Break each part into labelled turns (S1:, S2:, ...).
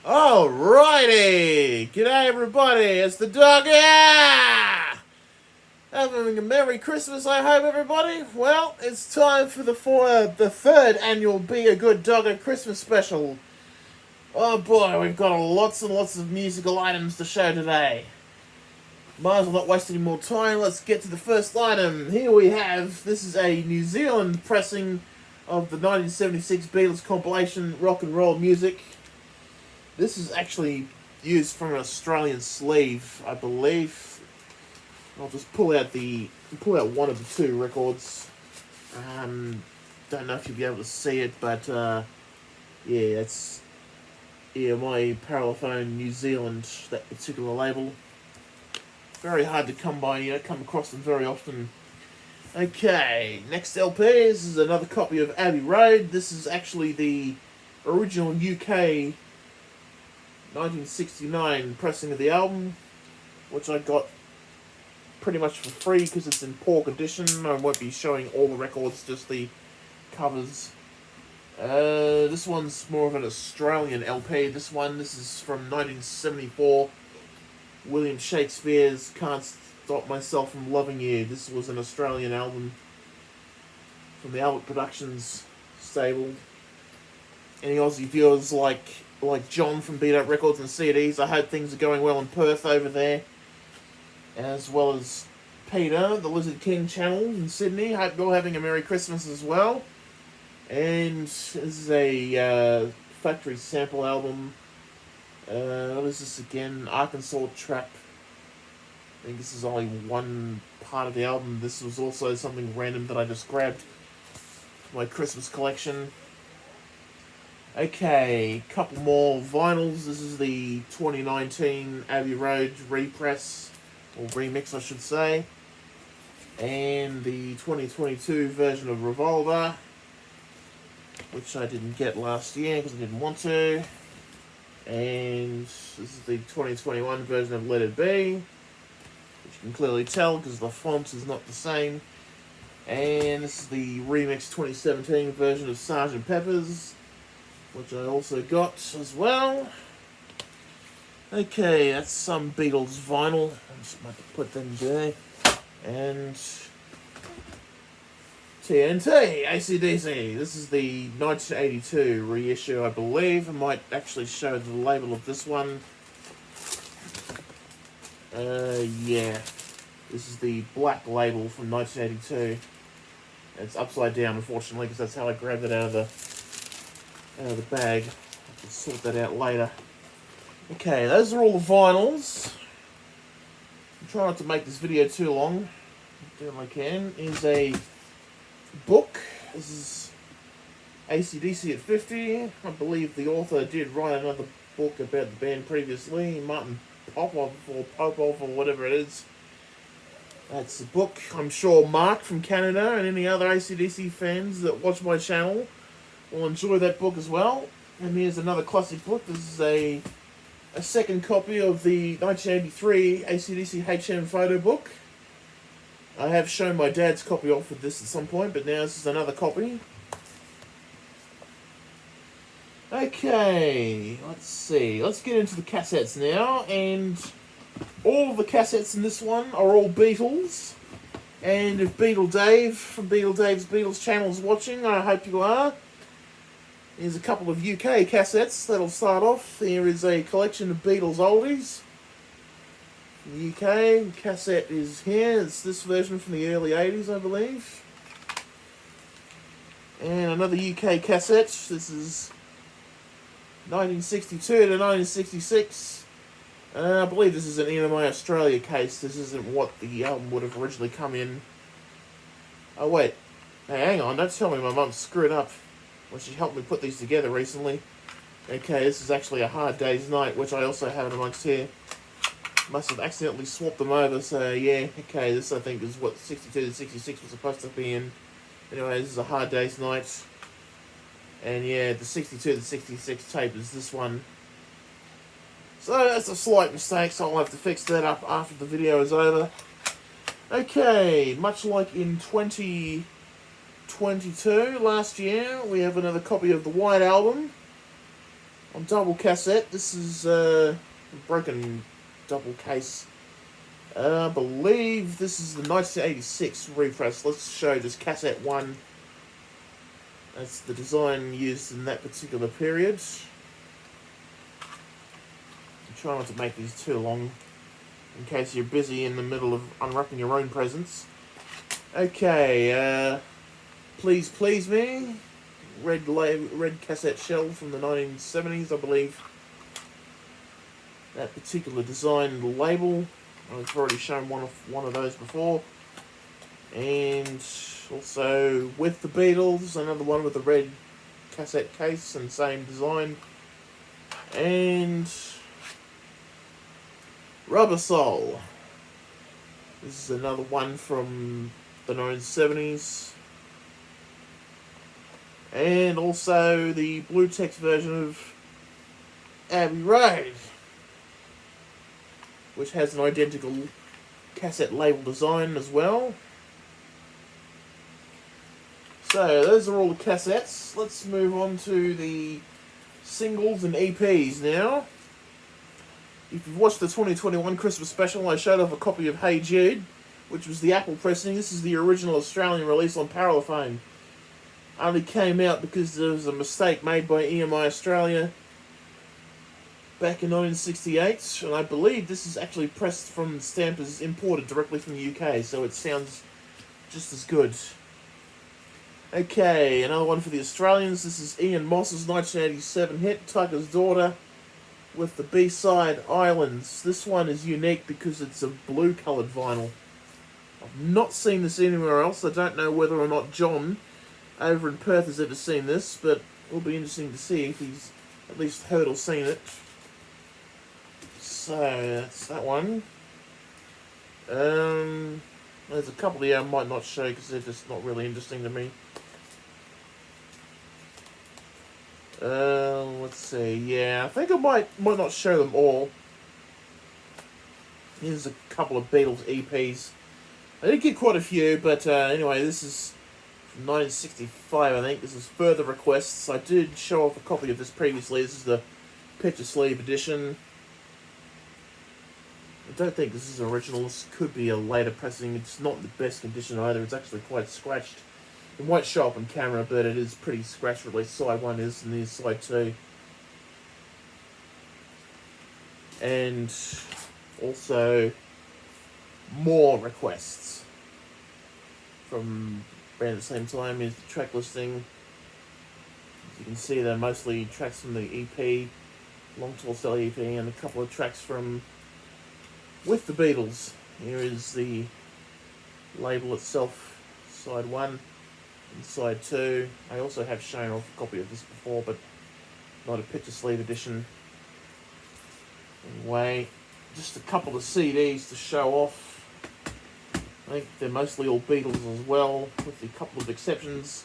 S1: Alrighty! G'day everybody, it's the Doga! Having a Merry Christmas, I hope, everybody. Well, it's time for the third annual Be a Good Dogger Christmas special. Oh boy, we've got lots and lots of musical items to show today. Might as well not waste any more time, let's get to the first item. Here we have, this is a New Zealand pressing of the 1976 Beatles compilation Rock and Roll Music. This is actually used from an Australian sleeve, I believe. I'll just pull out one of the two records. Don't know if you'll be able to see it, but yeah, that's my Parlophone New Zealand, that particular label. Very hard to come by, you don't come across them very often. Okay, next LP, this is another copy of Abbey Road. This is actually the original UK 1969 pressing of the album, which I got pretty much for free because it's in poor condition. I won't be showing all the records, just the covers. This one's more of an Australian LP. This is from 1974. William Shakespeare's Can't Stop Myself from Loving You. This was an Australian album from the Albert Productions stable. Any Aussie viewers like John from Beat Up Records and CDs, I hope things are going well in Perth over there. As well as Peter, the Lizard King channel in Sydney. Hope you're having a Merry Christmas as well. And this is a factory sample album. What is this again? Arkansas Trap. I think this is only one part of the album. This was also something random that I just grabbed for my Christmas collection. Okay, couple more vinyls. This is the 2019 Abbey Road repress, or remix I should say. And the 2022 version of Revolver, which I didn't get last year because I didn't want to. And this is the 2021 version of Let It Be, which you can clearly tell because the font is not the same. And this is the remix 2017 version of Sgt. Pepper's, which I also got as well. Okay, that's some Beatles vinyl. I'm just about to put them there. And TNT, AC/DC. This is the 1982 reissue, I believe. I might actually show the label of this one. Yeah. This is the black label from 1982. It's upside down, unfortunately, because that's how I grabbed it out of the bag. I can sort that out later. Okay, those are all the vinyls. I'm trying not to make this video too long. Do what I can. Here's a book. This is AC/DC at 50. I believe the author did write another book about the band previously. Martin Popov or whatever it is. That's the book. I'm sure Mark from Canada and any other AC/DC fans that watch my channel will enjoy that book as well. And here's another classic book. This is a second copy of the 1983 AC/DC HM photo book. I have shown my dad's copy off with this at some point, but now this is another copy. Okay, let's see. Let's get into the cassettes now, and all of the cassettes in this one are all Beatles. And if Beatle Dave from Beatle Dave's Beatles channel is watching, I hope you are. Here's a couple of UK cassettes that'll start off. Here is a collection of Beatles oldies. The UK cassette is here. It's this version from the early 80s, I believe. And another UK cassette. This is 1962 to 1966. I believe this is an EMI Australia case. This isn't what the album would have originally come in. Oh wait, hey, hang on, don't tell me my mum screwed up when she helped me put these together recently. Okay, this is actually A Hard Day's Night, which I also have amongst here. Must have accidentally swapped them over, so yeah, okay, this I think is what 62 to 66 was supposed to be in. Anyway, this is A Hard Day's Night. And yeah, the 62 to 66 tape is this one. So that's a slight mistake, so I'll have to fix that up after the video is over. Okay, much like in 2022, last year, we have another copy of the White Album. on double cassette. This is a broken double case. I believe this is the 1986 repress. Let's show this cassette 1. That's the design used in that particular period. Try not to make these too long, in case you're busy in the middle of unwrapping your own presents. Okay, Please Please Me, red cassette shell from the 1970s, I believe. That particular design label, I've already shown one of those before. And also With the Beatles, another one with the red cassette case and same design. And Rubber Soul. This is another one from the 1970s. And also the blue text version of Abbey Road, which has an identical cassette label design as well. So those are all the cassettes. Let's move on to the singles and EPs now. If you've watched the 2021 Christmas special, I showed off a copy of Hey Jude, which was the Apple pressing. This is the original Australian release on Parlophone. Only came out because there was a mistake made by EMI Australia back in 1968, and I believe this is actually pressed from stampers imported directly from the UK, so it sounds just as good. Okay, another one for the Australians. This is Ian Moss's 1987 hit, Tiger's Daughter, with the B-side Islands. This one is unique because it's a blue coloured vinyl. I've not seen this anywhere else. I don't know whether or not John over in Perth has ever seen this, but it'll be interesting to see if he's at least heard or seen it. So that's that one. There's a couple here I might not show because they're just not really interesting to me. Let's see. Yeah, I think I might not show them all. Here's a couple of Beatles EPs. I did get quite a few, but anyway, this is from 1965, I think. This is further requests. I did show off a copy of this previously. This is the picture sleeve edition. I don't think this is original. This could be a later pressing. It's not in the best condition either. It's actually quite scratched. It won't show up on camera, but it is pretty scratched, at least side 1 is, and there's side 2. And also more requests from around the same time. Is the track listing. As you can see, they're mostly tracks from the EP, Long Tall Sally EP, and a couple of tracks from With the Beatles. Here is the label itself, side 1 and side 2. I also have shown off a copy of this before, but not a picture sleeve edition. Anyway, just a couple of CDs to show off. I think they're mostly all Beatles as well, with a couple of exceptions.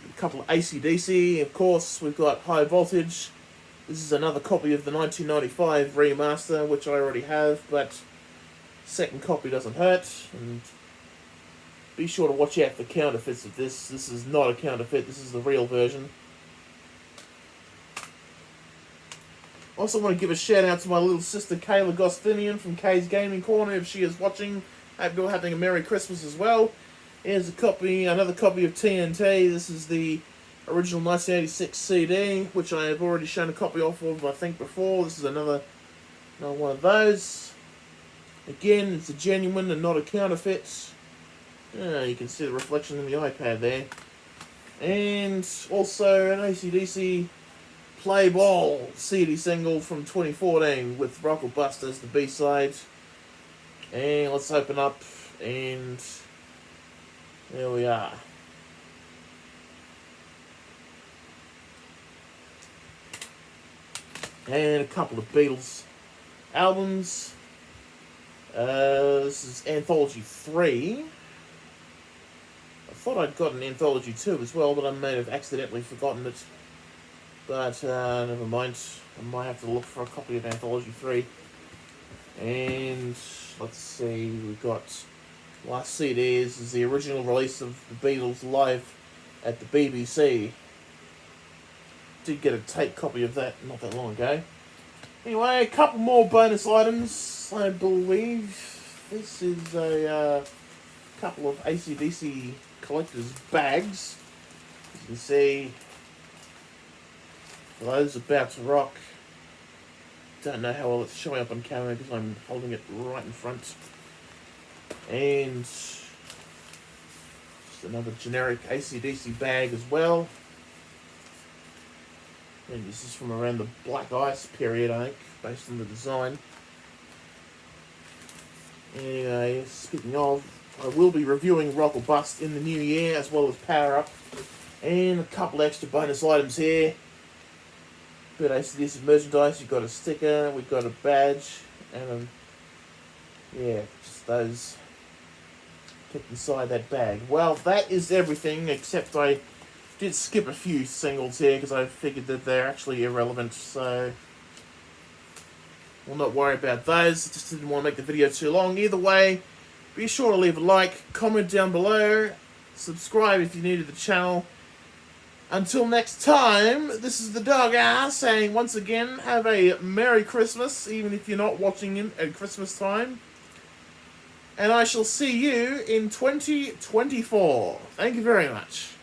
S1: A couple of AC/DC, of course. We've got High Voltage. This is another copy of the 1995 remaster, which I already have, but second copy doesn't hurt. And be sure to watch out for counterfeits of this. This is not a counterfeit, this is the real version. Also want to give a shout out to my little sister Kayla Gostinian from Kay's Gaming Corner if she is watching. Hope you're having a Merry Christmas as well. Here's a copy, another copy of TNT. This is the original 1986 CD, which I have already shown a copy of, I think, before. This is another one of those. Again, it's a genuine and not a counterfeit. You can see the reflection in the iPad there. And also an AC/DC Play Ball CD single from 2014 with Rock or Bust as the B-side. And let's open up, and there we are. And a couple of Beatles albums. This is Anthology 3. I thought I'd got an Anthology 2 as well, but I may have accidentally forgotten it. But never mind. I might have to look for a copy of Anthology 3. And let's see, we've got last CD. This is the original release of the Beatles live at the BBC. Did get a tape copy of that not that long ago. Anyway, a couple more bonus items, I believe. This is a couple of AC/DC collector's bags. As you can see, for those about to rock. Don't know how well it's showing up on camera because I'm holding it right in front. And just another generic AC/DC bag as well. And this is from around the Black Ice period, I think, based on the design. Anyway, speaking of, I will be reviewing Rock or Bust in the new year, as well as Power Up. And a couple extra bonus items here. But AC/DC merchandise, you've got a sticker, we've got a badge, and yeah, just those kept inside that bag. Well, that is everything, except I did skip a few singles here because I figured that they're actually irrelevant, so we'll not worry about those. Just didn't want to make the video too long. Either way, be sure to leave a like, comment down below, subscribe if you're new to the channel. Until next time, this is the Doga saying once again, have a Merry Christmas, even if you're not watching it at Christmas time. And I shall see you in 2024. Thank you very much.